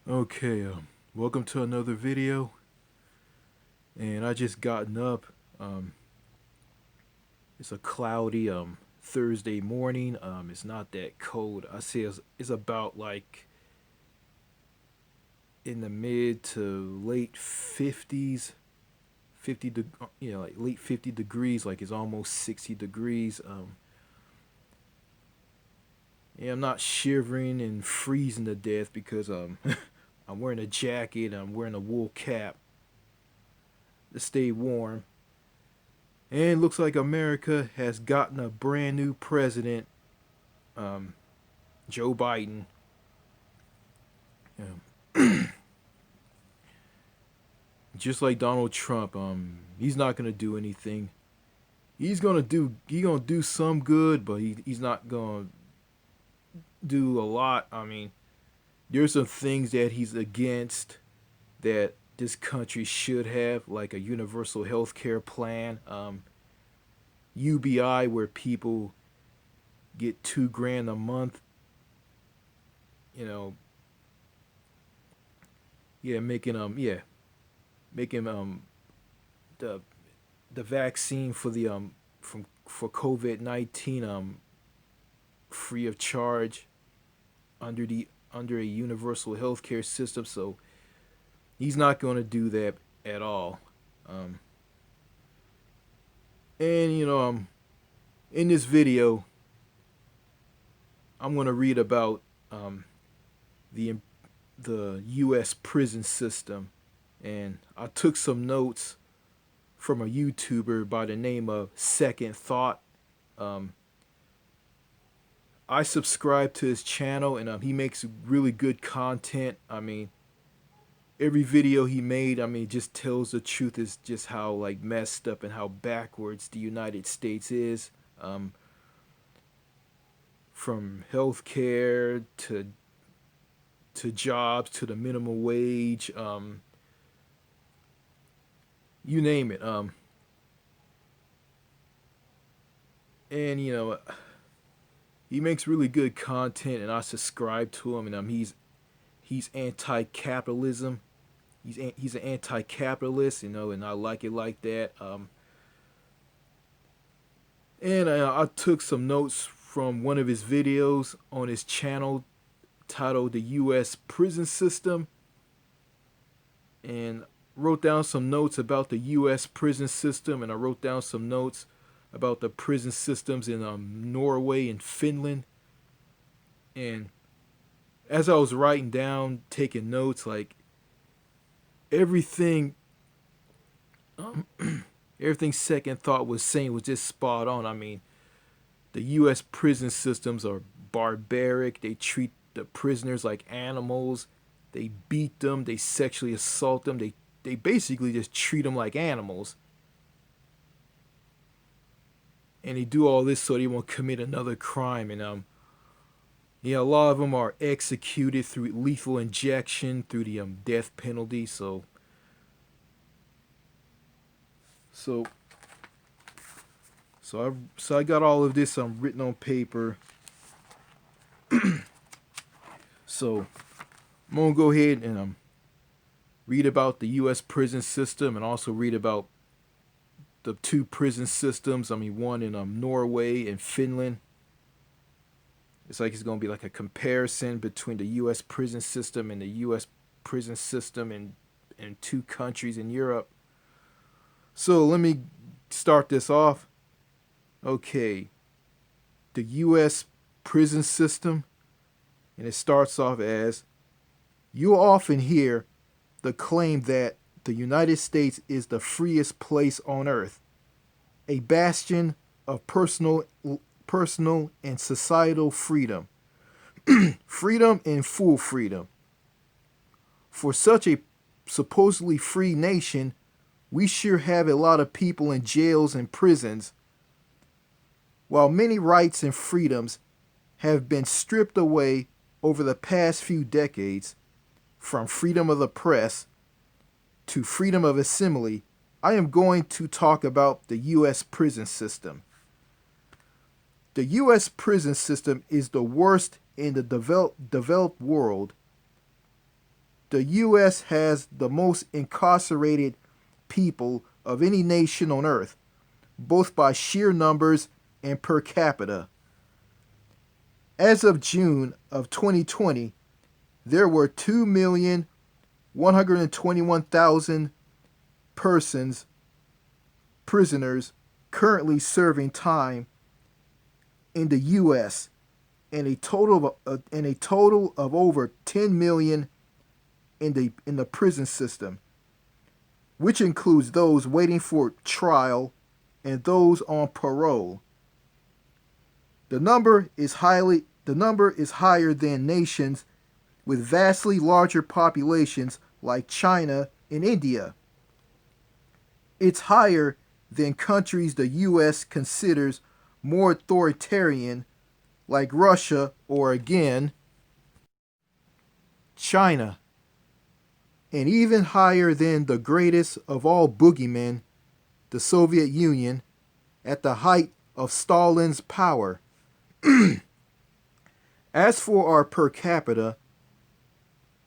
Okay, welcome to another video. And I just gotten up. Um, it's a cloudy Thursday morning. It's not that cold. I say it's about like in the mid to late 50s, like late 50 degrees. Like it's almost 60 degrees. Yeah, I'm not shivering and freezing to death because I'm wearing a jacket. I'm wearing a wool cap to stay warm. And it looks like America has gotten a brand new president, um, Joe Biden. Just like Donald Trump, he's not gonna do anything. He gonna do some good, but he's not gonna do a lot. I mean, there's some things that he's against that this country should have, like a universal health care plan, UBI, where people get 2 grand a month. You know, yeah, making the the vaccine for the for COVID-19 free of charge under a universal healthcare system. So he's not going to do that at all. Um, and in this video, I'm going to read about the the U.S. prison system, and I took some notes from a YouTuber by the name of Second Thought. Um, I subscribe to his channel, and he makes really good content. I mean, every video he made, I mean, just tells the truth. Is just how like messed up and how backwards the United States is. From healthcare to jobs to the minimum wage, you name it. And he makes really good content, and I subscribe to him. And he's anti-capitalism. He's an anti-capitalist, and I like it like that. And I took some notes from one of his videos on his channel titled "The U.S. Prison System," and wrote down some notes about the U.S. prison system, and I wrote down some notes about the prison systems in Norway and Finland. And as I was writing down, taking notes, like everything, um, everything Second Thought was saying was just spot on. I mean, the U.S. prison systems are barbaric. They treat the prisoners like animals. They beat them. They sexually assault them. They basically just treat them like animals. And they do all this so they won't commit another crime. And yeah, a lot of them are executed through lethal injection, through the death penalty. So I got all of this written on paper. So I'm gonna go ahead and read about the U.S. prison system, and also read about the two prison systems. I mean, one in Norway and Finland. It's like it's gonna be like a comparison between the U.S. prison system and the U.S. prison system in two countries in Europe. So let me start this off. Okay, the U.S. prison system, and it starts off as, you'll often hear the claim that the United States is the freest place on earth, a bastion of personal and societal freedom. Freedom and full freedom. For such a supposedly free nation, we sure have a lot of people in jails and prisons. While many rights and freedoms have been stripped away over the past few decades, from freedom of the press to freedom of assembly, I am going to talk about the U.S. prison system. The U.S. prison system is the worst in the developed world. The U.S. has the most incarcerated people of any nation on earth, both by sheer numbers and per capita. As of June of 2020, there were 2,121,000 prisoners currently serving time in the U.S. and a total of over 10 million in the prison system, which includes those waiting for trial and those on parole. The number is higher than nations with vastly larger populations like China and India. It's higher than countries the U.S. considers more authoritarian like Russia or, again, China. And even higher than the greatest of all boogeymen, the Soviet Union, at the height of Stalin's power. As for our per capita,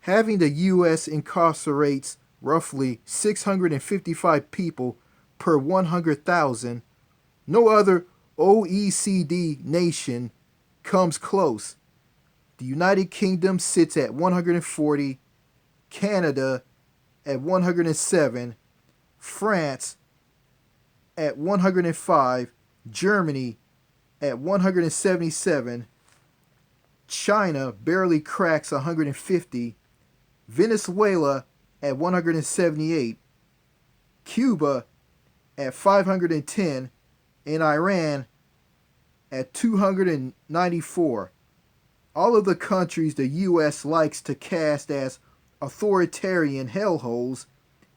having the U.S. incarcerates roughly 655 people per 100,000, no other OECD nation comes close. The United Kingdom sits at 140, Canada at 107, France at 105, Germany at 177, China barely cracks 150, Venezuela at 178, Cuba at 510, and Iran at 294. All of the countries the U.S. likes to cast as authoritarian hellholes,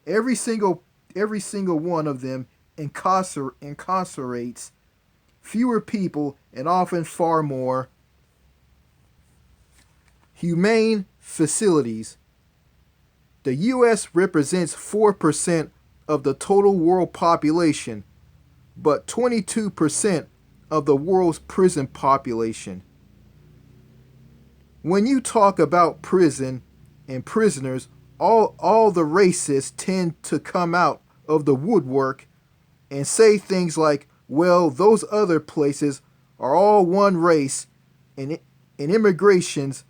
every single one of them incarcerates fewer people and often far more humane facilities. The U.S. represents 4% of the total world population, but 22% of the world's prison population. When you talk about prison and prisoners, all the racists tend to come out of the woodwork and say things like, well, those other places are all one race and immigrants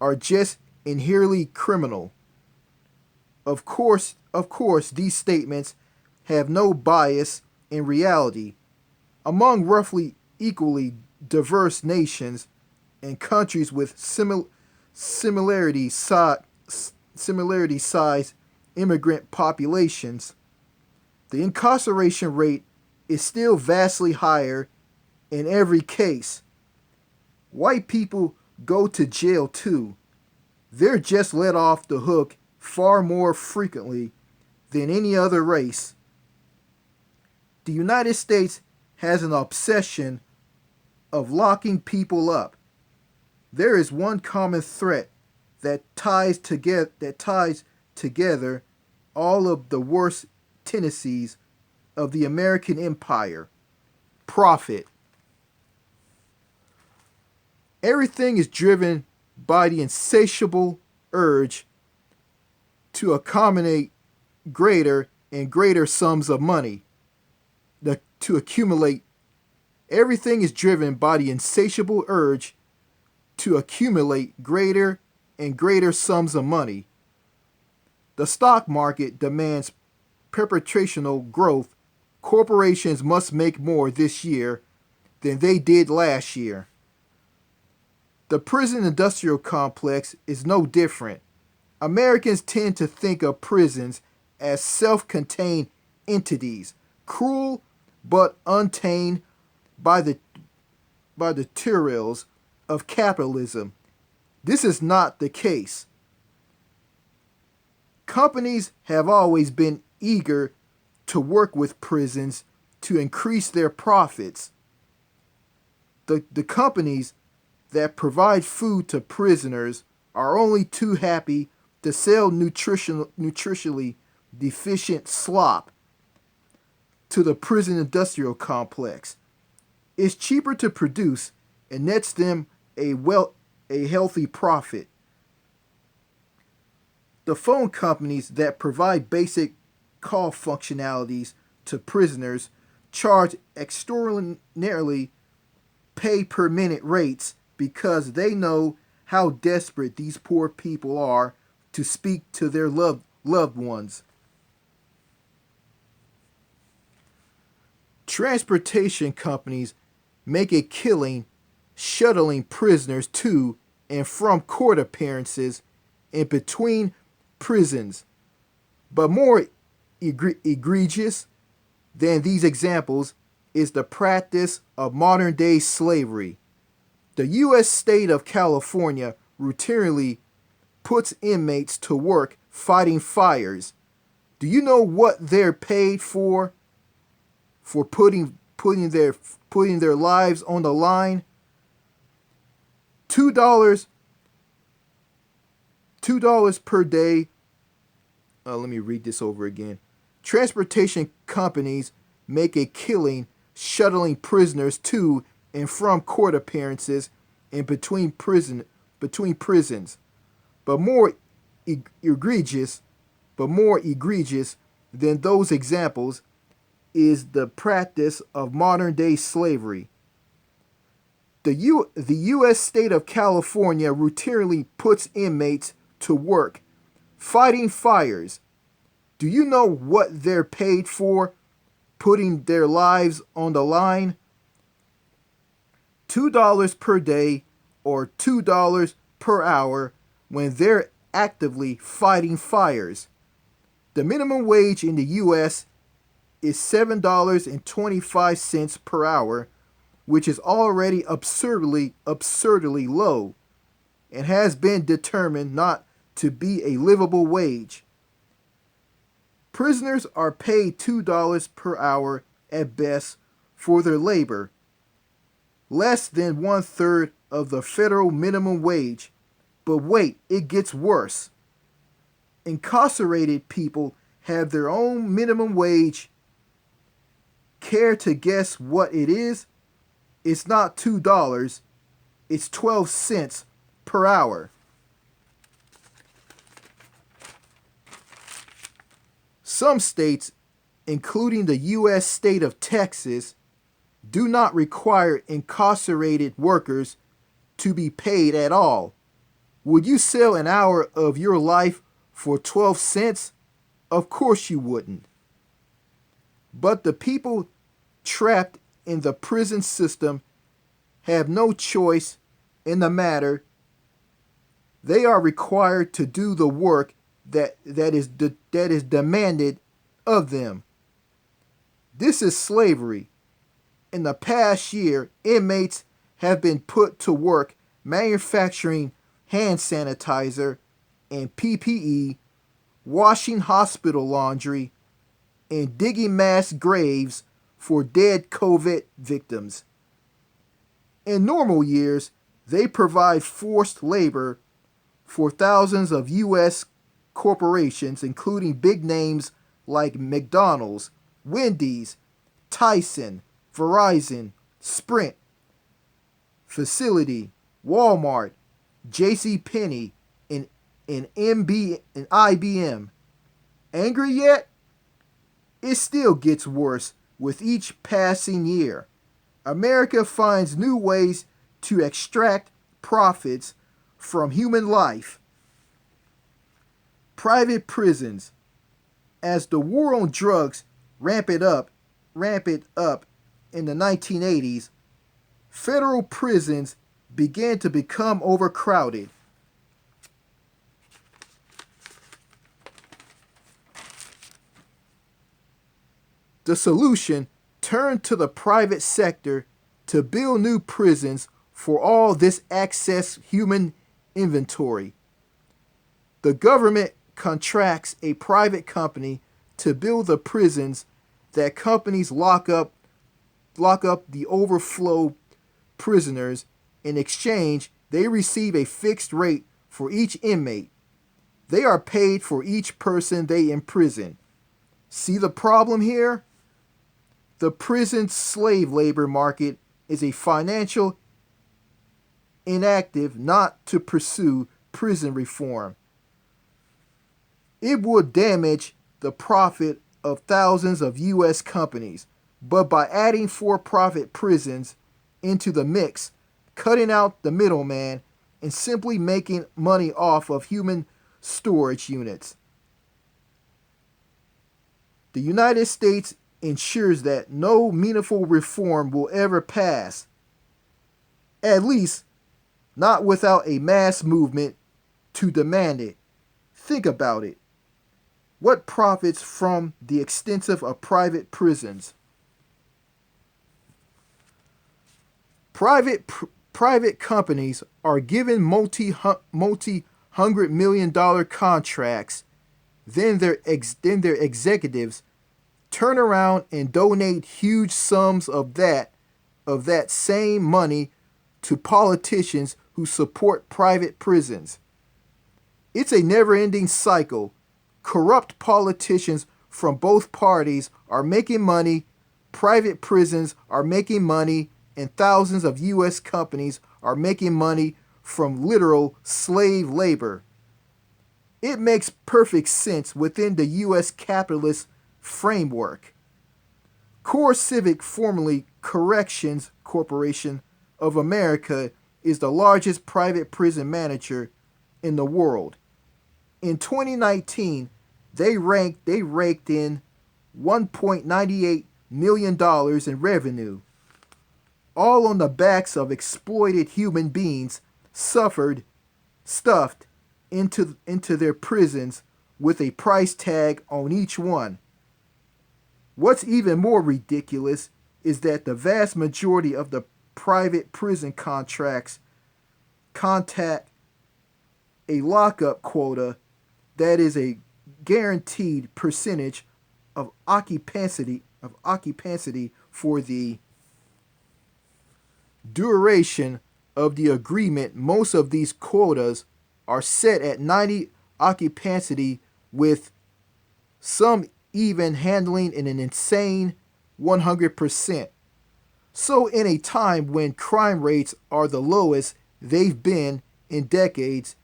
are just inherently criminal. Of course, these statements have no bias in reality. Among roughly equally diverse nations and countries with similarity sized immigrant populations, the incarceration rate is still vastly higher in every case. White people go to jail too. They're just let off the hook far more frequently than any other race. The United States has an obsession of locking people up. There is one common threat that ties together all of the worst tendencies of the American empire: profit. Everything is driven by the insatiable urge to accumulate greater and greater sums of money. Everything is driven by the insatiable urge to accumulate greater and greater sums of money. The stock market demands perpetual growth. Corporations must make more this year than they did last year. The prison industrial complex is no different. Americans tend to think of prisons as self-contained entities, cruel but untamed by the tyrannies of capitalism. This is not the case. Companies have always been eager to work with prisons to increase their profits. The companies that provide food to prisoners are only too happy to sell nutritionally deficient slop to the prison industrial complex. It's cheaper to produce and nets them a healthy profit. The phone companies that provide basic call functionalities to prisoners charge extraordinarily pay per minute rates because they know how desperate these poor people are to speak to their loved ones. Transportation companies make a killing shuttling prisoners to and from court appearances and between prisons. But more egregious than these examples is the practice of modern day slavery. The U.S. state of California routinely puts inmates to work fighting fires. Do you know what they're paid for? For putting their lives on the line? $2 per day. Let me read this over again. Transportation companies make a killing shuttling prisoners to and from court appearances and between prisons. But more egregious than those examples is the practice of modern day slavery. The U.S. state of California routinely puts inmates to work fighting fires. Do you know what they're paid for putting their lives on the line? $2 per day or $2 per hour when they're actively fighting fires. The minimum wage in the U.S. is $7.25 per hour, which is already absurdly low and has been determined not to be a livable wage. Prisoners are paid $2 per hour at best for their labor, less than 1/3 of the federal minimum wage. But wait, it gets worse. Incarcerated people have their own minimum wage. Care to guess what it is? It's not $2, it's 12 cents per hour. Some states, including the U.S. state of Texas, do not require incarcerated workers to be paid at all. Would you sell an hour of your life for 12 cents? Of course you wouldn't. But the people trapped in the prison system have no choice in the matter. They are required to do the work that is demanded of them. This is slavery. In the past year, inmates have been put to work manufacturing hand sanitizer and PPE, washing hospital laundry, and digging mass graves for dead COVID victims. In normal years, they provide forced labor for thousands of U.S. corporations, including big names like McDonald's, Wendy's, Tyson, Verizon, Sprint, Facility, Walmart, JCPenney, and IBM. Angry yet? It still gets worse with each passing year. America finds new ways to extract profits from human life. Private prisons. As the war on drugs ramped up in the 1980s, federal prisons began to become overcrowded. The solution turned to the private sector to build new prisons for all this excess human inventory. The government contracts a private company to build the prisons that companies lock up the overflow prisoners. In exchange, they receive a fixed rate for each inmate. They are paid for each person they imprison. See the problem here? The prison slave labor market is a financial inactive not to pursue prison reform. It would damage the profit of thousands of U.S. companies, but by adding for profit prisons into the mix, cutting out the middleman, and simply making money off of human storage units, the United States ensures that no meaningful reform will ever pass, at least not without a mass movement to demand it. Think about it. What profits from the extensive of private prisons? Private companies are given multi-hundred-million-dollar contracts, then their executives turn around and donate huge sums of that same money to politicians who support private prisons. It's a never-ending cycle. Corrupt politicians from both parties are making money, private prisons are making money, and thousands of U.S. companies are making money from literal slave labor. It makes perfect sense within the U.S. capitalist framework. Core Civic, formerly Corrections Corporation of America, is the largest private prison manager in the world. In 2019, they raked in $1.98 million in revenue, all on the backs of exploited human beings stuffed into their prisons with a price tag on each one. What's even more ridiculous is that the vast majority of the private prison contracts contact a lockup quota that is a guaranteed percentage of occupancy for the duration of the agreement. Most of these quotas are set at 90 occupancy, with some even handling in an insane 100%. So in a time when crime rates are the lowest they've been in decades,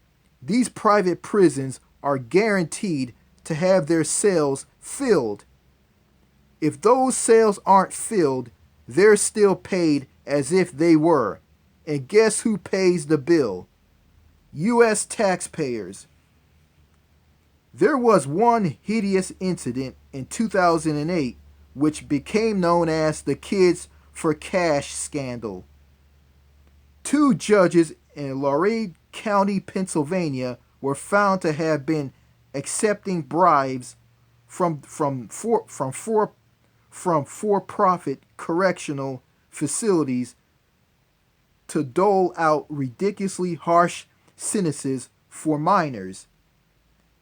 these private prisons are guaranteed to have their cells filled. If those cells aren't filled, they're still paid as if they were. And guess who pays the bill? U.S. taxpayers. There was one hideous incident in 2008 which became known as the Kids for Cash scandal. Two judges in Lorraine County, Pennsylvania, were found to have been accepting bribes from for-profit correctional facilities to dole out ridiculously harsh sentences for minors.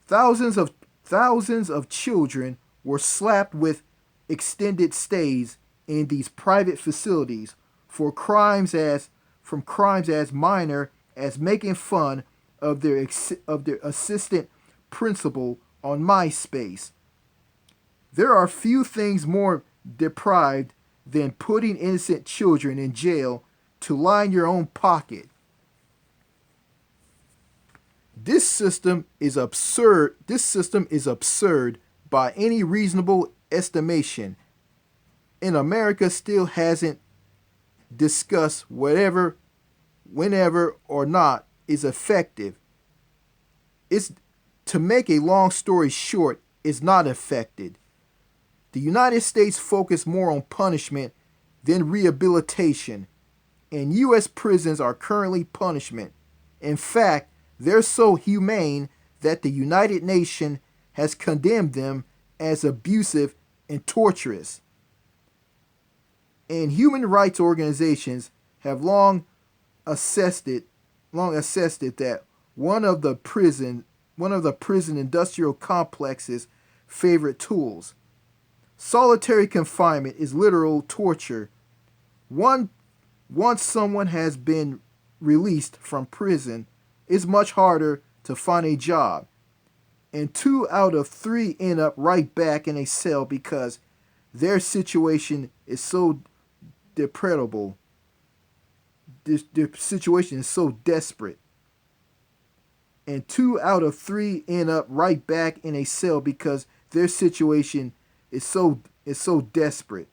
Thousands of children were slapped with extended stays in these private facilities for crimes as minor as making fun of their assistant principal on MySpace. There are few things more deprived than putting innocent children in jail to line your own pocket. This system is absurd. This system is absurd by any reasonable estimation. And America still hasn't discussed whenever or not is effective. It's, to make a long story short, is not affected. The United States focus more on punishment than rehabilitation, and U.S. prisons are currently punishment. In fact, they're so humane that the United Nations has condemned them as abusive and torturous. And human rights organizations have long assessed it that one of the prison industrial complex's favorite tools. Solitary confinement is literal torture. Once someone has been released from prison, it's much harder to find a job. And 2 out of 3 end up right back in a cell because their situation is so deplorable. Their situation is so desperate. and 2 out of 3 end up right back in a cell because their situation is so desperate.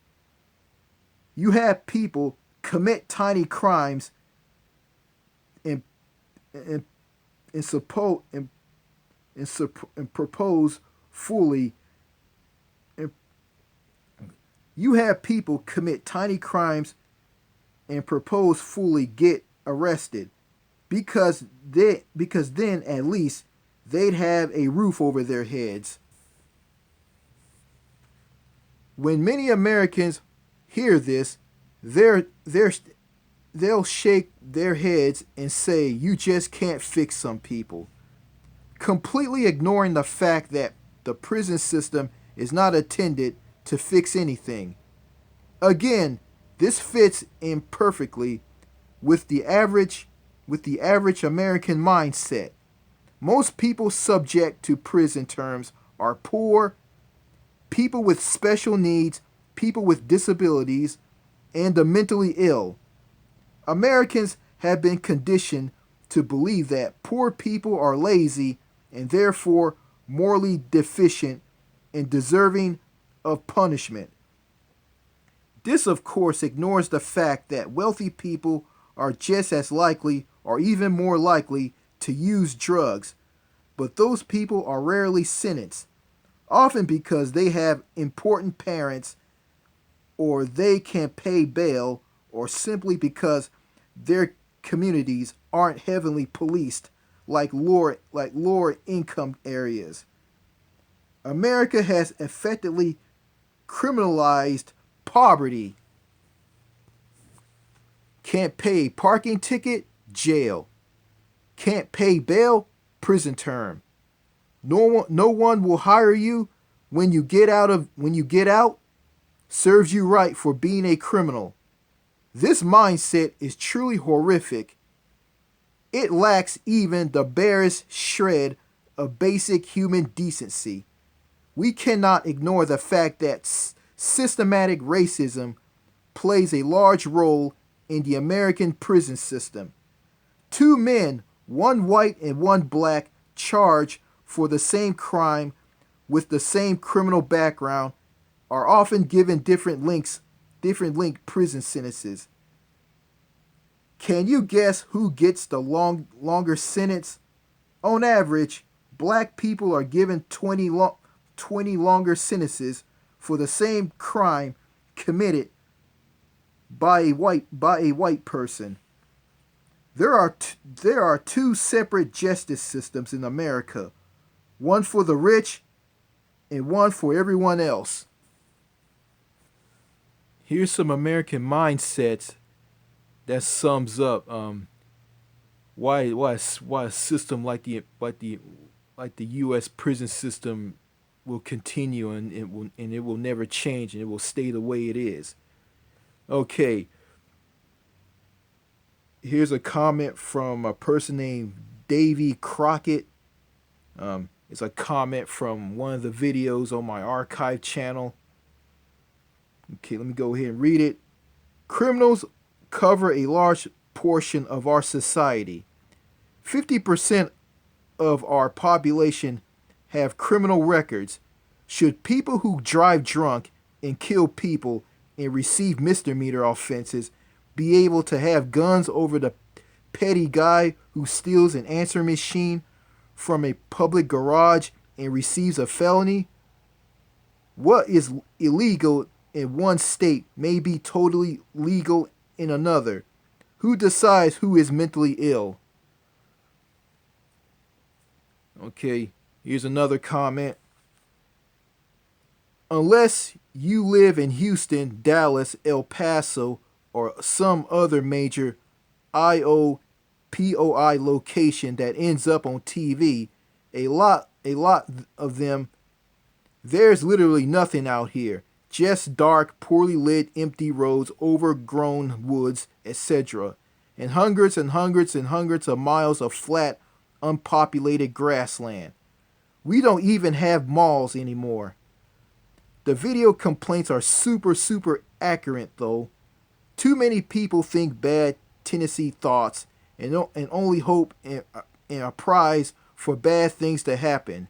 You have people commit tiny crimes and and and suppose and propose fully. And you have people commit tiny crimes and propose fully get arrested because then at least they'd have a roof over their heads. When many Americans hear this, they're they'll shake their heads and say, "You just can't fix some people," completely ignoring the fact that the prison system is not intended to fix anything. Again, this fits in perfectly with the average American mindset. Most people subject to prison terms are poor, people with special needs, people with disabilities, and the mentally ill. Americans have been conditioned to believe that poor people are lazy and therefore morally deficient and deserving of punishment. This, of course, ignores the fact that wealthy people are just as likely or even more likely to use drugs, but those people are rarely sentenced, often because they have important parents or they can pay bail or simply because their communities aren't heavily policed like lower income areas. America has effectively criminalized poverty. Can't pay a parking ticket, jail. Can't pay bail, prison term. No one will hire you when you get out, serves you right for being a criminal. This mindset is truly horrific. It lacks even the barest shred of basic human decency. We cannot ignore the fact that systematic racism plays a large role in the American prison system. Two men, one white and one black, charged for the same crime with the same criminal background, are often given different length prison sentences. Can you guess who gets the longer sentence? On average, black people are given 20 longer sentences for the same crime committed by a white person. There are two separate justice systems in America, one for the rich and one for everyone else. Here's some American mindsets that sums up why a system like the U.S. prison system will continue, and it will never change, and it will stay the way it is. Okay, here's a comment from a person named Davy Crockett. It's a comment from one of the videos on my archive channel. Okay, let me go ahead and read it. Criminals cover a large portion of our society. 50% of our population have criminal records. Should people who drive drunk and kill people and receive misdemeanor offenses be able to have guns over the petty guy who steals an answering machine from a public garage and receives a felony? What is illegal in one state may be totally legal in another. Who decides who is mentally ill? Okay, here's another comment. Unless you live in Houston, Dallas, El Paso, or some other major IOPOI location that ends up on TV, a lot of them, there's literally nothing out here. Just dark, poorly lit, empty roads, overgrown woods, etc. And hundreds and hundreds and hundreds of miles of flat, unpopulated grassland. We don't even have malls anymore. The video complaints are super accurate though. Too many people think bad Tennessee thoughts and only hope and a prize for bad things to happen.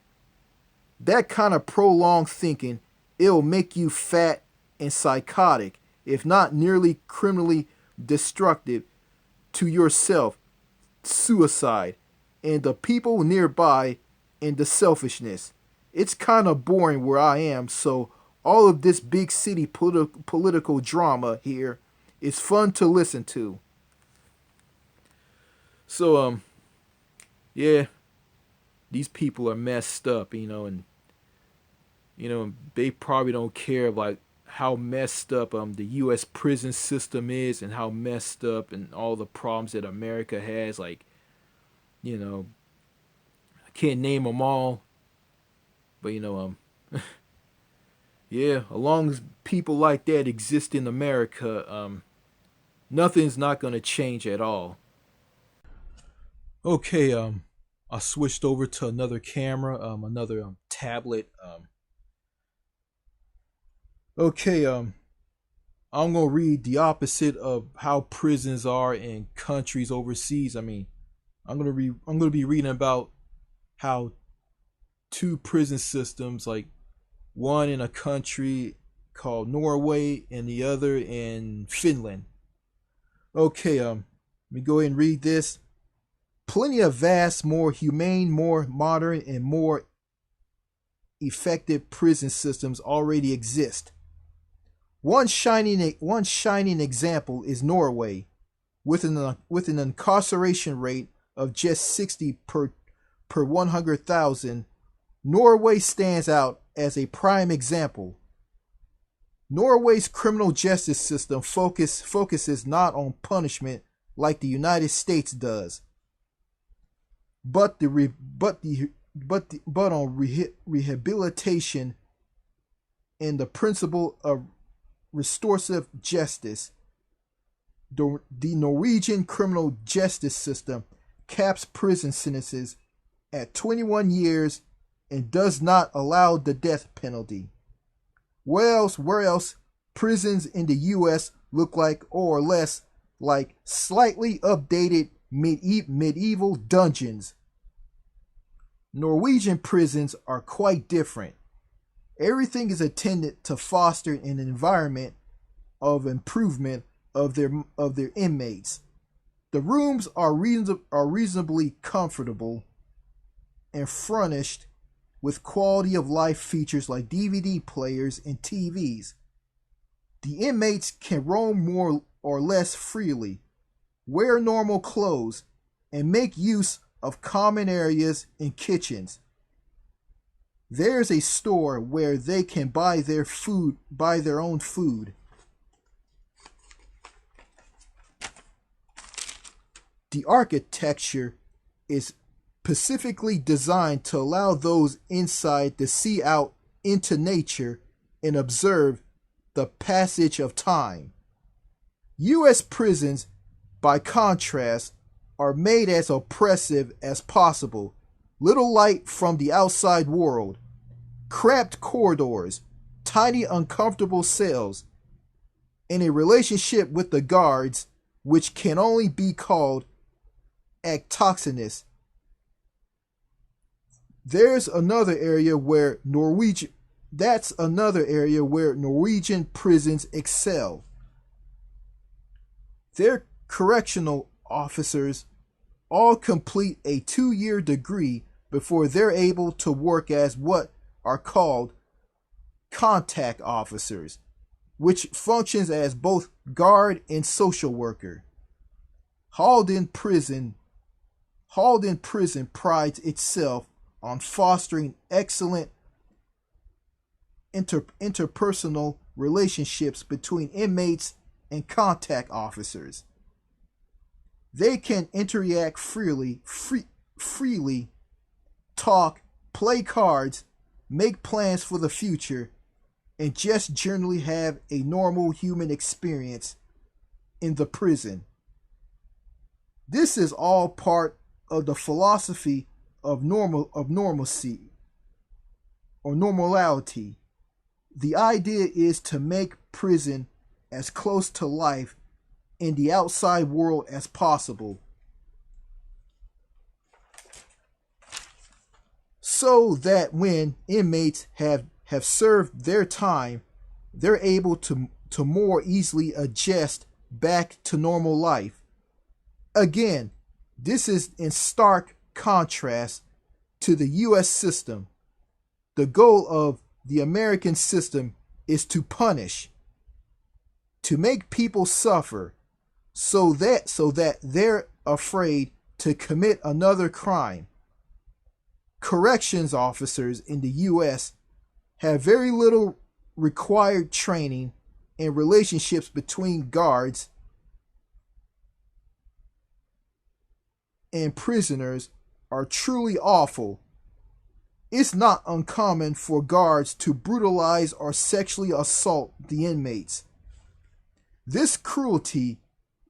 That kind of prolonged thinking, it'll make you fat and psychotic, if not nearly criminally destructive to yourself, suicide, and the people nearby, and the selfishness. It's kind of boring where I am, so all of this big city political drama here is fun to listen to. So, yeah, these people are messed up, and they probably don't care like how messed up the U.S. prison system is, and how messed up and all the problems that America has. Like, I can't name them all, but yeah, as long as people like that exist in America, nothing's not gonna change at all. Okay, I switched over to another camera, another tablet. Okay, I'm gonna read the opposite of how prisons are in countries overseas. I mean, I'm gonna be reading about how two prison systems, like one in a country called Norway and the other in Finland. Okay, let me go ahead and read this. Plenty of vast, more humane, more modern, and more effective prison systems already exist. One shining example is Norway, with an incarceration rate of just 60 per 100,000. Norway stands out as a prime example. Norway's criminal justice system focuses not on punishment like the United States does, but on rehabilitation and the principle of restorative justice. The Norwegian criminal justice system caps prison sentences at 21 years and does not allow the death penalty. Where else prisons in the U.S. look like or less like slightly updated medieval dungeons. Norwegian prisons are quite different. Everything is intended to foster an environment of improvement of their inmates. The rooms are reasonably comfortable and furnished with quality of life features like DVD players and TVs. The inmates can roam more or less freely, wear normal clothes, and make use of common areas and kitchens. There's a store where they can buy their own food. The architecture is specifically designed to allow those inside to see out into nature and observe the passage of time. U.S. prisons, by contrast, are made as oppressive as possible. Little light from the outside world, cramped corridors, tiny uncomfortable cells, and a relationship with the guards which can only be called exogenous. That's another area where Norwegian prisons excel. Their correctional officers all complete a 2-year degree before they're able to work as what are called contact officers, which functions as both guard and social worker. Halden Prison prides itself on fostering excellent interpersonal relationships between inmates and contact officers. They can interact freely, talk, play cards, make plans for the future, and just generally have a normal human experience in the prison. This is all part of the philosophy of normalcy or normality. The idea is to make prison as close to life in the outside world as possible. so that when inmates have served their time, they're able to more easily adjust back to normal life. Again, this is in stark contrast to the U.S. system. The goal of the American system is to punish, to make people suffer, so that they're afraid to commit another crime. Corrections officers in the U.S. have very little required training, and relationships between guards and prisoners are truly awful. It's not uncommon for guards to brutalize or sexually assault the inmates. This cruelty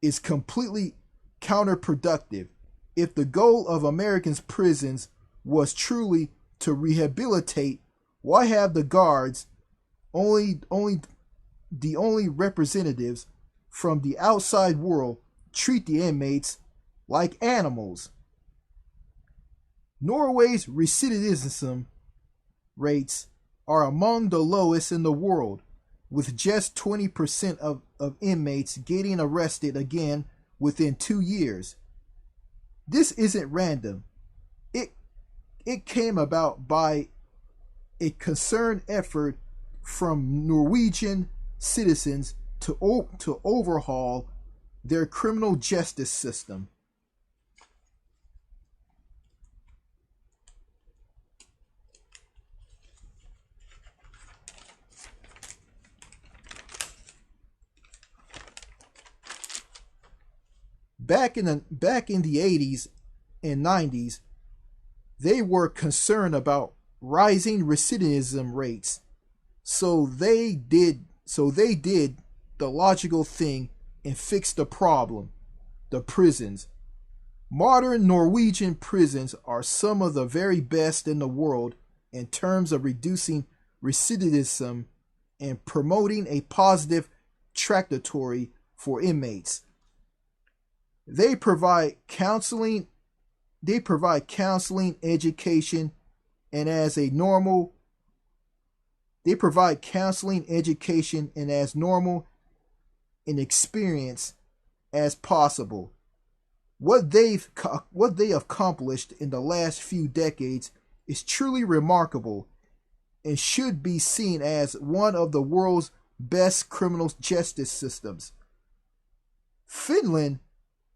is completely counterproductive. If the goal of Americans' prisons was truly to rehabilitate, why have the guards only representatives from the outside world treat the inmates like animals? Norway's recidivism rates are among the lowest in the world, with just 20% of inmates getting arrested again within 2 years. This isn't random. It came about by a concerned effort from Norwegian citizens to overhaul their criminal justice system. Back in the 80s and 90s, they were concerned about rising recidivism rates. So they did the logical thing and fixed the problem: the prisons. Modern Norwegian prisons are some of the very best in the world in terms of reducing recidivism and promoting a positive trajectory for inmates. They provide counseling, education, and as normal an experience as possible. What they accomplished in the last few decades is truly remarkable and should be seen as one of the world's best criminal justice systems. Finland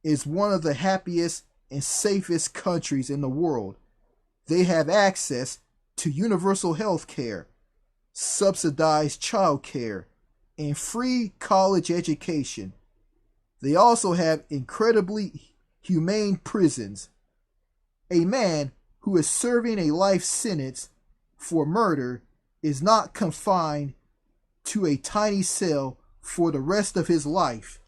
is one of the happiest and safest countries in the world. They have access to universal health care, subsidized child care, and free college education. They also have incredibly humane prisons. A man who is serving a life sentence for murder is not confined to a tiny cell for the rest of his life.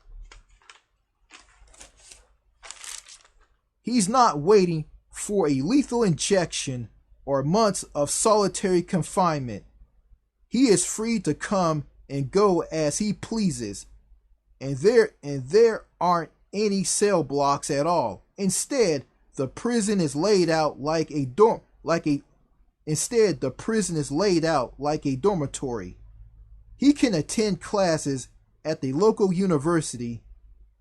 He's not waiting for a lethal injection or months of solitary confinement. He is free to come and go as he pleases, and there aren't any cell blocks at all. Instead, the prison is laid out like a dormitory. He can attend classes at the local university,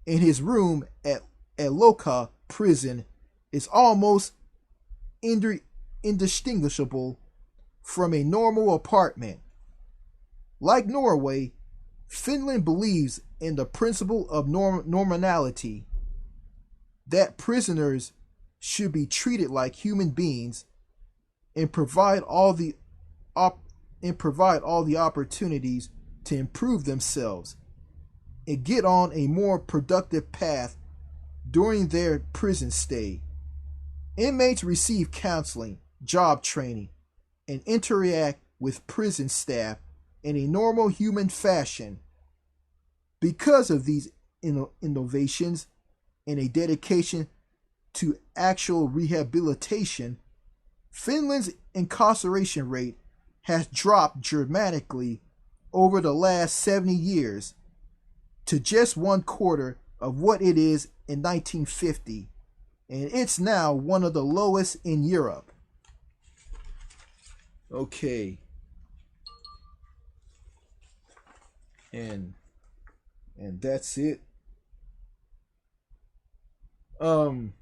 and his room at Loka prison is almost indistinguishable from a normal apartment. Like Norway, Finland believes in the principle of normality, that prisoners should be treated like human beings and provide all the opportunities to improve themselves and get on a more productive path during their prison stay. Inmates receive counseling, job training, and interact with prison staff in a normal human fashion. Because of these innovations and a dedication to actual rehabilitation, Finland's incarceration rate has dropped dramatically over the last 70 years to just 1/4 of what it is in 1950, and it's now one of the lowest in Europe. Okay, and that's it. Um,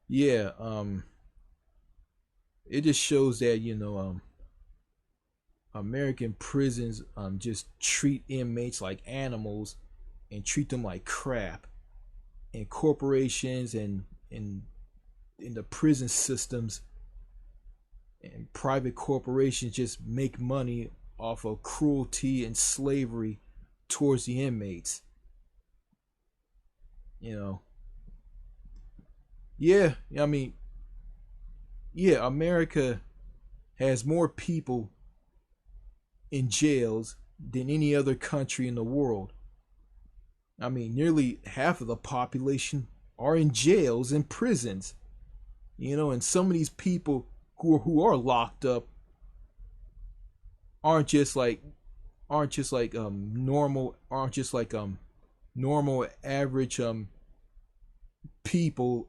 yeah. It just shows that American prisons just treat inmates like animals and treat them like crap. And corporations and in the prison systems and private corporations just make money off of cruelty and slavery towards the inmates. You know, yeah, I mean, yeah, America has more people in jails than any other country in the world. I mean, nearly half of the population are in jails and prisons. And some of these people who are locked up aren't just like normal average people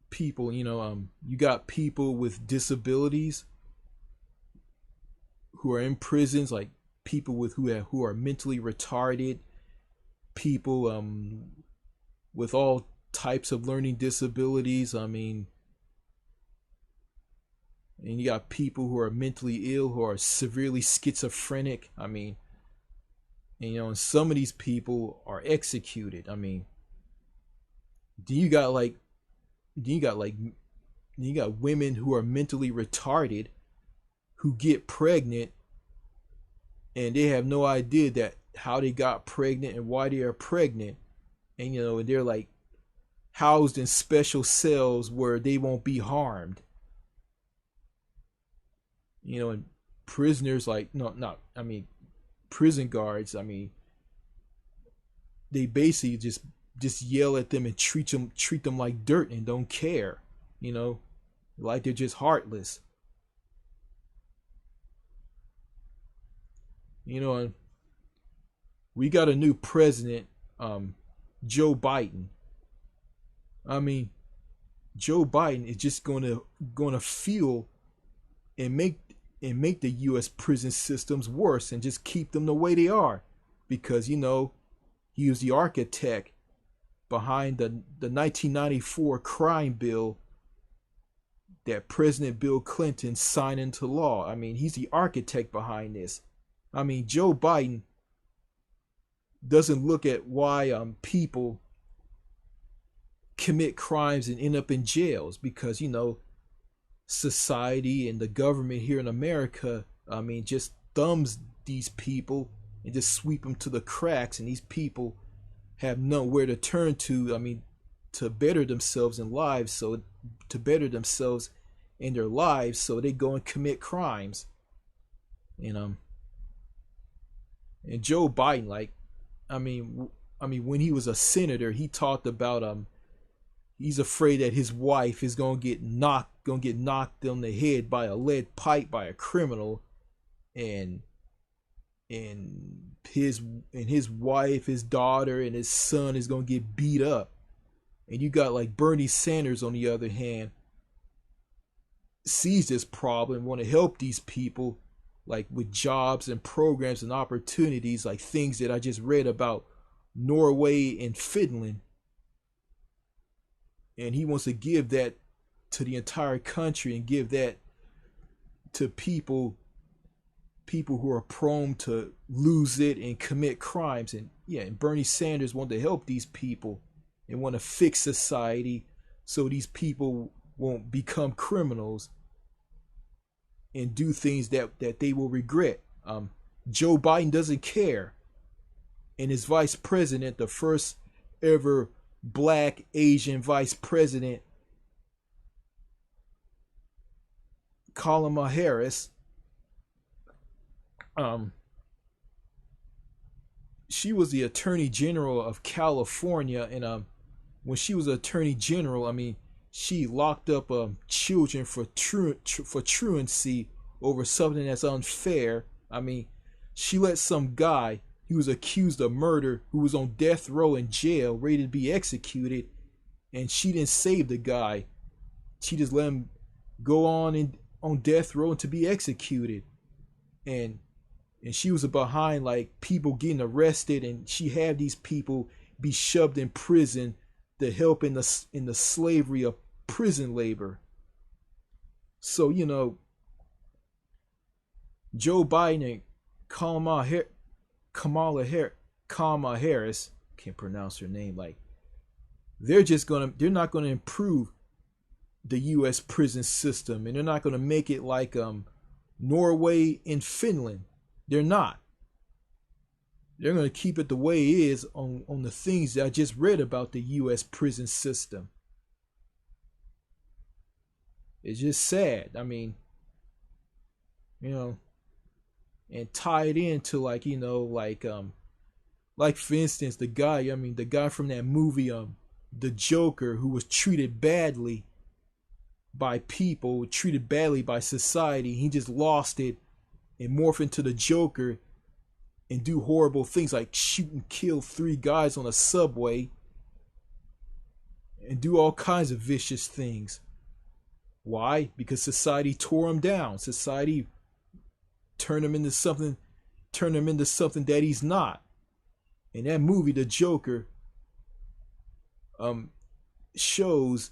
people. You got people with disabilities who are in prisons, like people who are mentally retarded, people with all types of learning disabilities. I mean, and you got people who are mentally ill, who are severely schizophrenic. I mean, and some of these people are executed. I mean, then you got like then you got like you got women who are mentally retarded who get pregnant and they have no idea that how they got pregnant and why they are pregnant. And they're like housed in special cells where they won't be harmed. And prisoners, like, no, not I mean prison guards, I mean, they basically just yell at them and treat them like dirt and don't care. you know like they're just heartless. And we got a new president, Joe Biden. I mean, Joe Biden is just gonna fuel and make the U.S. prison systems worse and just keep them the way they are, because he was the architect behind the 1994 crime bill that President Bill Clinton signed into law. I mean, he's the architect behind this. I mean, Joe Biden doesn't look at why people commit crimes and end up in jails, because society and the government here in America, I mean, just thumbs these people and just sweep them to the cracks, and these people have nowhere to turn to. I mean, to better themselves in lives, so to better themselves in their lives, so they go and commit crimes. And Joe Biden, like, I mean, when he was a senator, he talked about he's afraid that his wife is gonna get knocked on the head by a lead pipe by a criminal, and his wife, his daughter, and his son is gonna get beat up. And you got like Bernie Sanders on the other hand, sees this problem, want to help these people, like with jobs and programs and opportunities, like things that I just read about Norway and Finland. And he wants to give that to the entire country and give that to people who are prone to lose it and commit crimes. And Bernie Sanders wanted to help these people and want to fix society so these people won't become criminals and do things that they will regret. Joe Biden doesn't care. And his vice president, the first ever black Asian vice president, Kamala Harris, she was the attorney general of California. And when she was attorney general, I mean, she locked up children for truancy over something that's unfair. I mean, she let some guy who was accused of murder, who was on death row in jail, ready to be executed, and she didn't save the guy. she just let him go on death row and to be executed. And she was behind like people getting arrested, and she had these people be shoved in prison to help in the slavery of prison labor. So Joe Biden and Kamala Harris, can't pronounce her name, like they're not gonna improve the U.S. prison system, and they're not gonna make it like Norway and Finland. They're not. They're gonna keep it the way it is on the things that I just read about the U.S. prison system. It's just sad. I mean, and tie it into like for instance the guy from that movie the Joker, who was treated badly by people, treated badly by society. He just lost it and morph into the Joker and do horrible things like shoot and kill 3 guys on a subway and do all kinds of vicious things. Why? Because society tore him down. Society turned him into something that he's not. In that movie, the Joker shows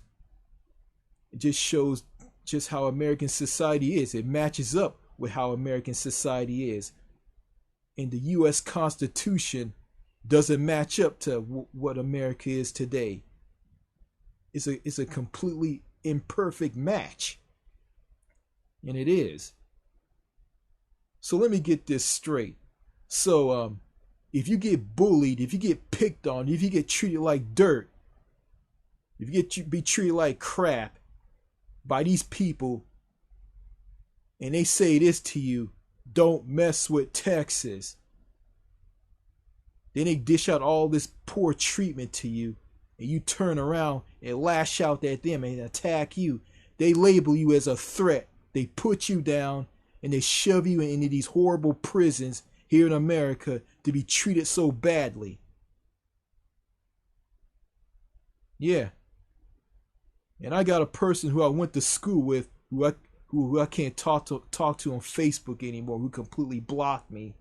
just how American society is. It matches up with how American society is. And the U.S. Constitution doesn't match up to what America is today. It's a completely imperfect match. And it is. So let me get this straight. So if you get bullied, if you get picked on, if you get treated like dirt, if you be treated like crap by these people, and they say this to you, don't mess with Texas. Then they dish out all this poor treatment to you, and you turn around and lash out at them and attack you. They label you as a threat. They put you down and they shove you into these horrible prisons here in America to be treated so badly. Yeah. And I got a person who I went to school with who I can't talk to on Facebook anymore, who completely blocked me.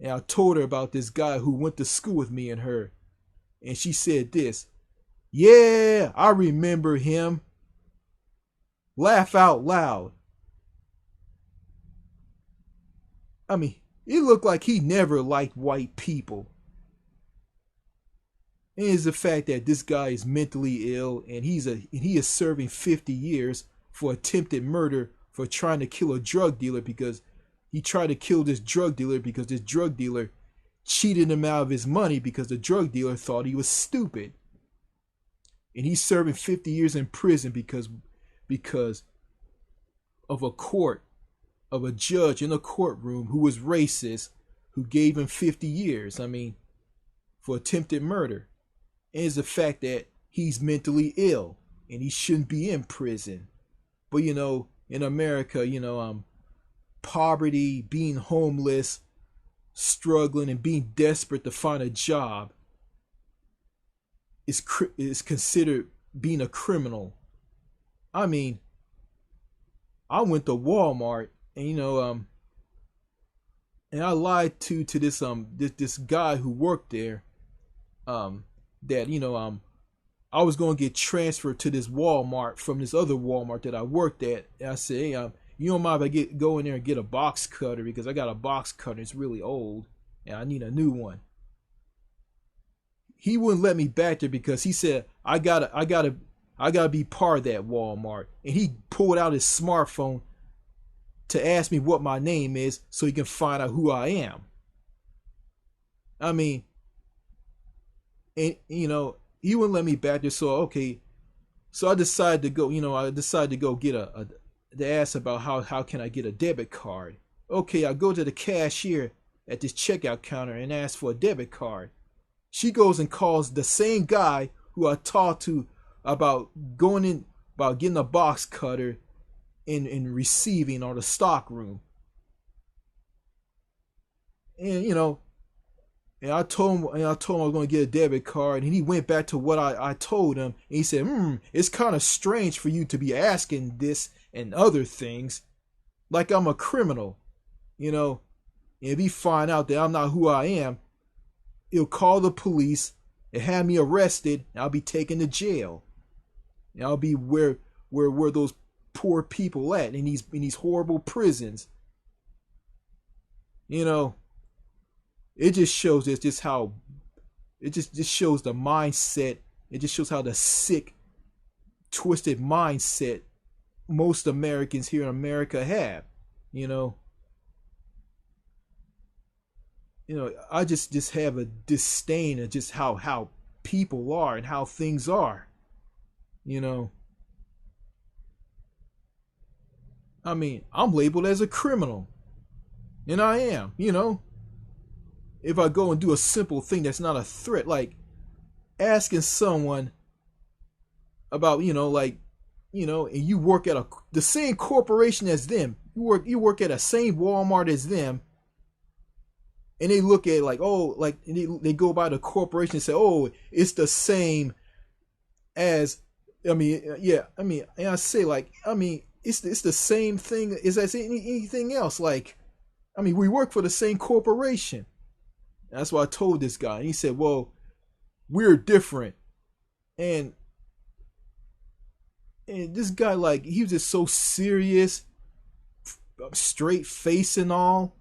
And I told her about this guy who went to school with me and her. And she said this: "Yeah, I remember him." Laugh out loud. I mean, it looked like he never liked white people. And it's the fact that this guy is mentally ill, and he is serving 50 years for attempted murder for trying to kill a drug dealer, because he tried to kill this drug dealer because this drug dealer cheated him out of his money because the drug dealer thought he was stupid. And he's serving 50 years in prison because of a judge in a courtroom who was racist, who gave him 50 years, for attempted murder. And it's the fact that he's mentally ill and he shouldn't be in prison. But in America, poverty, being homeless, struggling, and being desperate to find a job is considered being a criminal. I went to Walmart and and I lied to this guy who worked there, that I was going to get transferred to this Walmart from this other Walmart that I worked at. And I said, "Hey, you don't mind if I go in there and get a box cutter, because I got a box cutter, it's really old and I need a new one." He wouldn't let me back there because he said I gotta be part of that Walmart. And he pulled out his smartphone to ask me what my name is so he can find out who I am. And he wouldn't let me back there. So okay, so I decided to go. Get to ask about how can I get a debit card. Okay, I go to the cashier at this checkout counter and ask for a debit card. She goes and calls the same guy who I talked to about getting a box cutter in receiving, or the stock room. And and I told him I was gonna get a debit card, and he went back to what I told him, and he said, it's kind of strange for you to be asking this and other things, like I'm a criminal, you know. And if he find out that I'm not who I am, he'll call the police and have me arrested, and I'll be taken to jail. And I'll be where those poor people at in these horrible prisons. You know, it just shows us just how it just shows the mindset. It just shows how the sick, twisted mindset most Americans here in America have. You know, I just have a disdain of just how people are and how things are. You know, I mean, I'm labeled as a criminal, and I am. You know, if I go and do a simple thing that's not a threat, like asking someone about, and you work at the same corporation as them. You work at the same Walmart as them, and they look at it like, oh, like they go by the corporation and say, oh, it's the same as, and I say like, it's the same thing as anything else. Like, we work for the same corporation. And that's what I told this guy. And he said, well, we're different. And this guy, like, he was just so serious, straight face and all,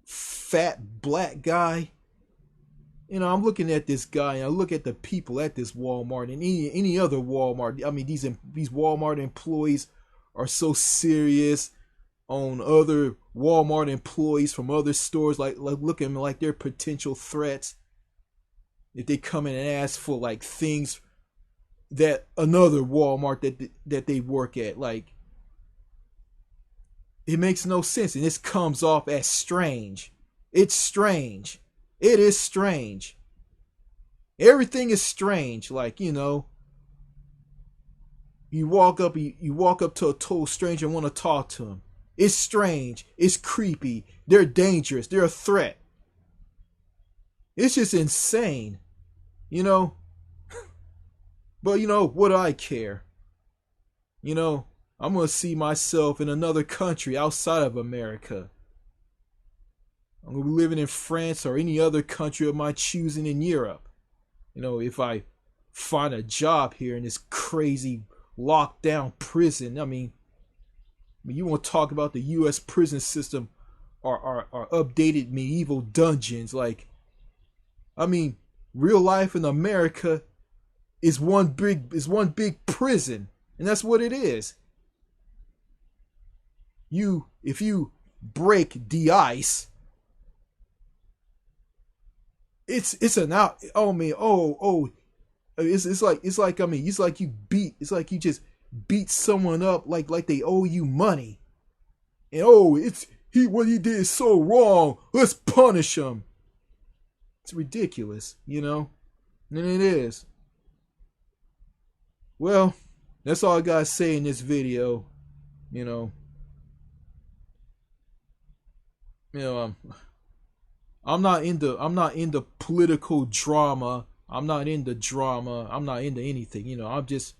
fat black guy. I'm looking at this guy, and I look at the people at this Walmart and any other Walmart. These Walmart employees are so serious on other Walmart employees from other stores, like looking like they're potential threats if they come in and ask for like things that another Walmart that they work at. Like, it makes no sense, and this comes off as strange. It's strange. It is strange. Everything is strange. Like, you walk up to a total stranger and want to talk to him. It's strange. It's creepy. They're dangerous. They're a threat. It's just insane. But what do I care? I'm going to see myself in another country outside of America. I'm going to be living in France or any other country of my choosing in Europe. If I find a job here in this crazy lockdown prison, you want to talk about the U.S. prison system or updated medieval dungeons. Like, real life in America is one big prison, and that's what it is. If you break the ice, it's an out. It's like you just beat someone up like they owe you money, and what he did is so wrong. Let's punish him. It's ridiculous, and it is. Well, that's all I gotta say in this video. I'm not into political drama. I'm not into drama. I'm not into anything. I'm just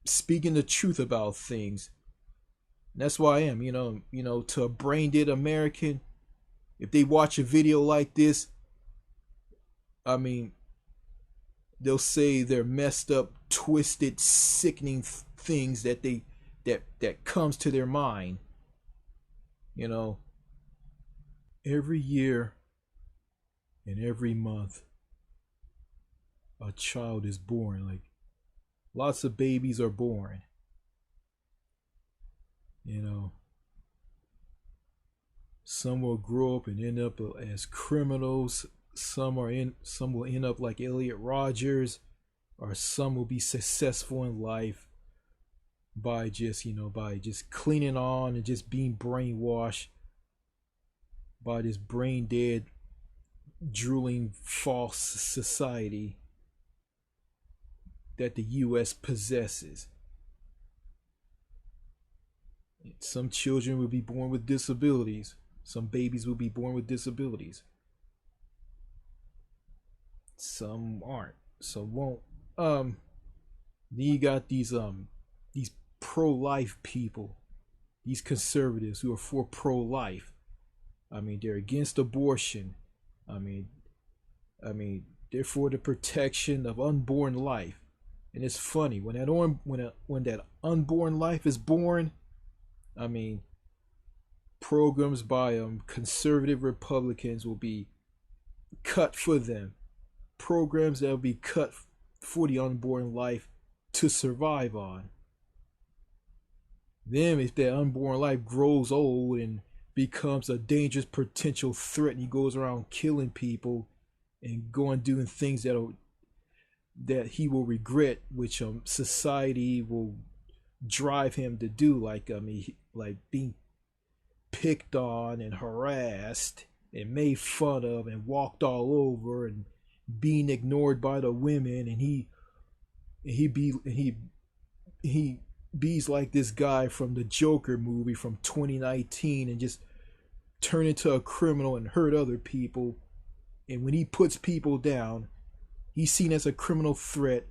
speaking the truth about things. That's why I am. To a brain dead American, if they watch a video like this, they'll say they're messed up, twisted, sickening things that comes to their mind. Every year and every month, a child is born. Like, lots of babies are born. Some will grow up and end up as criminals. Some will end up like Elliot Rodgers, or some will be successful in life by just cleaning on and just being brainwashed by this brain dead, drooling, false society that the U.S. possesses. Some children will be born with disabilities. Some babies will be born with disabilities. Some aren't. Some won't. Um, then you got these pro-life people, these conservatives who are for pro-life. I mean, they're against abortion. I mean, I mean, they're for the protection of unborn life. And it's funny when that unborn life is born. I mean, programs by conservative Republicans will be cut for them. Programs that will be cut for the unborn life to survive on. Then, if that unborn life grows old and becomes a dangerous potential threat, and he goes around killing people and going doing things that he will regret, which society will drive him to do, like like being picked on and harassed and made fun of and walked all over and being ignored by the women, and he be's like this guy from the Joker movie from 2019 and just turn into a criminal and hurt other people. And when he puts people down, he's seen as a criminal threat,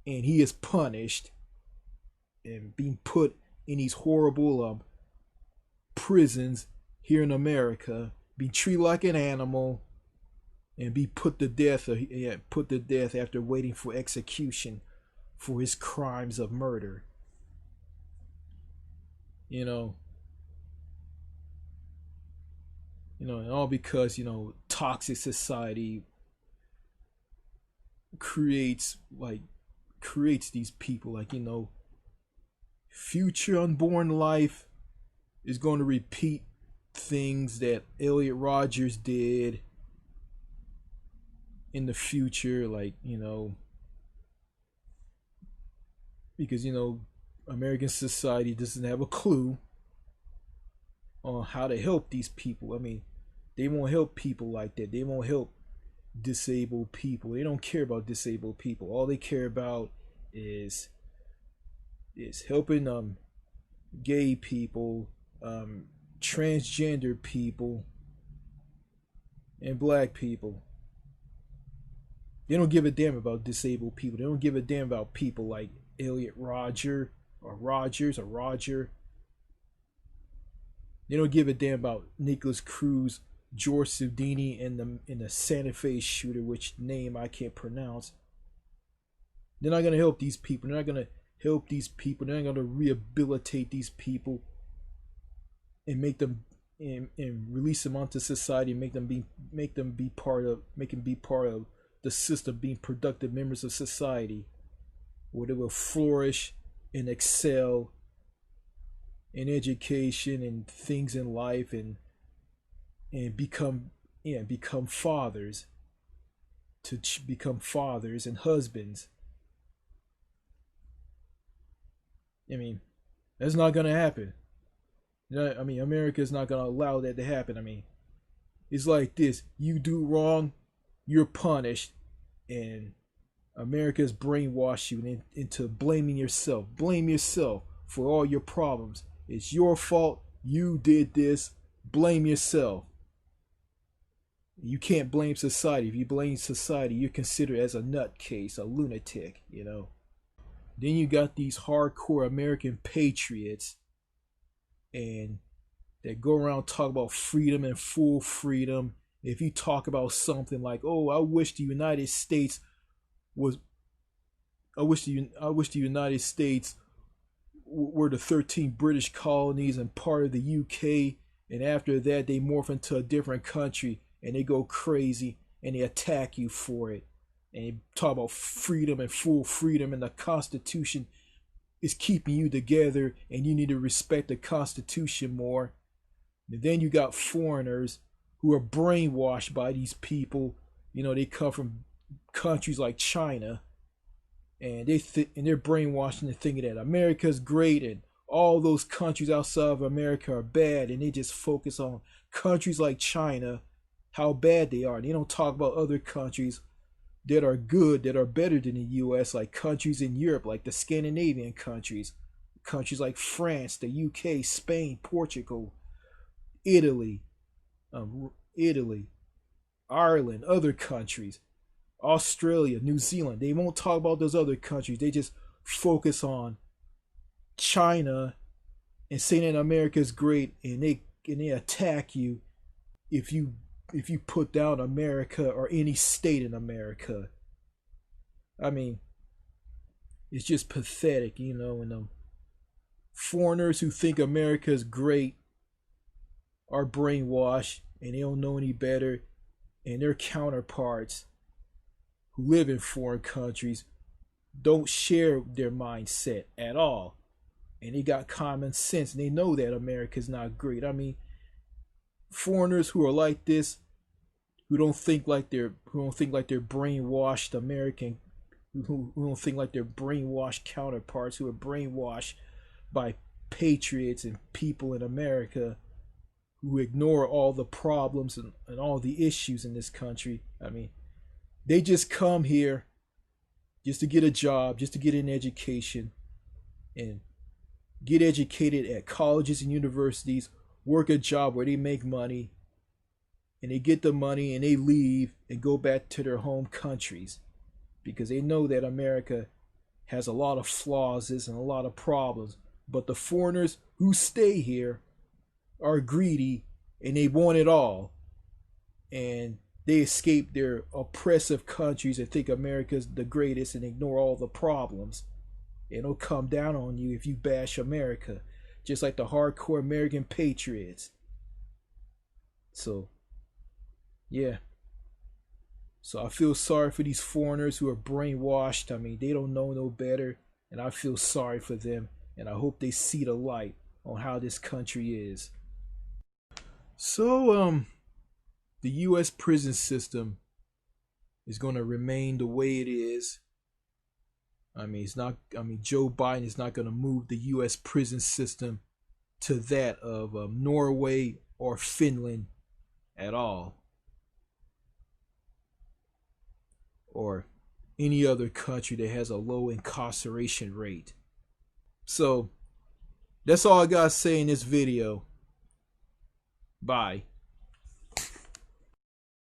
and he is punished and being put in these horrible prisons here in America, be treated like an animal, and be put to death. Put to death after waiting for execution for his crimes of murder. You know, and all because toxic society creates these people, like future unborn life is going to repeat things that Elliot Rogers did in the future, like because American society doesn't have a clue on how to help these people. I mean, they won't help people like that. They won't help disabled people. They don't care about disabled people. All they care about is helping gay people, transgender people, and black people. They don't give a damn about disabled people. They don't give a damn about people like Elliot Roger or Rogers or Roger. They don't give a damn about Nicholas Cruz, George Sudini, and the Santa Fe shooter, which name I can't pronounce. They're not gonna help these people. They're not gonna help these people. They're not gonna rehabilitate these people and make them and release them onto society and make them be part of the system, being productive members of society, where they will flourish and excel in education and things in life, and become fathers, become fathers and husbands. I mean, that's not gonna happen. I mean, America is not gonna allow that to happen. I mean, it's like this: you do wrong, you're punished, and America's brainwashed you into blaming yourself. Blame yourself for all your problems. It's your fault. You did this. Blame yourself. You can't blame society. If you blame society, you're considered as a nutcase, a lunatic. Then you got these hardcore American patriots, and that go around talk about freedom and full freedom. If you talk about something like, "Oh, I wish the United States was," I wish the United States were the 13 British colonies and part of the UK, and after that they morph into a different country, and they go crazy and they attack you for it, and they talk about freedom and full freedom, and the Constitution is keeping you together, and you need to respect the Constitution more. And then you got foreigners who are brainwashed by these people. They come from countries like China, and they're brainwashed into thinking that America's great and all those countries outside of America are bad, and they just focus on countries like China, how bad they are. And they don't talk about other countries that are good, that are better than the US, like countries in Europe, like the Scandinavian countries like France, the UK, Spain, Portugal, Italy, Italy, Ireland, other countries. Australia, New Zealand. They won't talk about those other countries. They just focus on China and saying that America is great, and they attack you if you put down America or any state in America. I mean, it's just pathetic, you know. And foreigners who think America is great are brainwashed, and they don't know any better. And their counterparts who live in foreign countries don't share their mindset at all. And they got common sense, and they know that America's not great. I mean, foreigners who are like this, who don't think like they're brainwashed American, who don't think like they're brainwashed counterparts, who are brainwashed by patriots and people in America, who ignore all the problems and all the issues in this country. I mean, they just come here just to get a job, just to get an education, and get educated at colleges and universities, work a job where they make money, and they get the money and they leave and go back to their home countries, because they know that America has a lot of flaws and a lot of problems. But the foreigners who stay here are greedy, and they want it all, and they escape their oppressive countries and think America's the greatest and ignore all the problems. It'll come down on you if you bash America, just like the hardcore American patriots. So, yeah. So I feel sorry for these foreigners who are brainwashed. I mean, they don't know no better, and I feel sorry for them, and I hope they see the light on how this country is. So, the U.S. prison system is going to remain the way it is. I mean, Joe Biden is not going to move the U.S. prison system to that of Norway or Finland at all, or any other country that has a low incarceration rate. So, that's all I got to say in this video. Bye.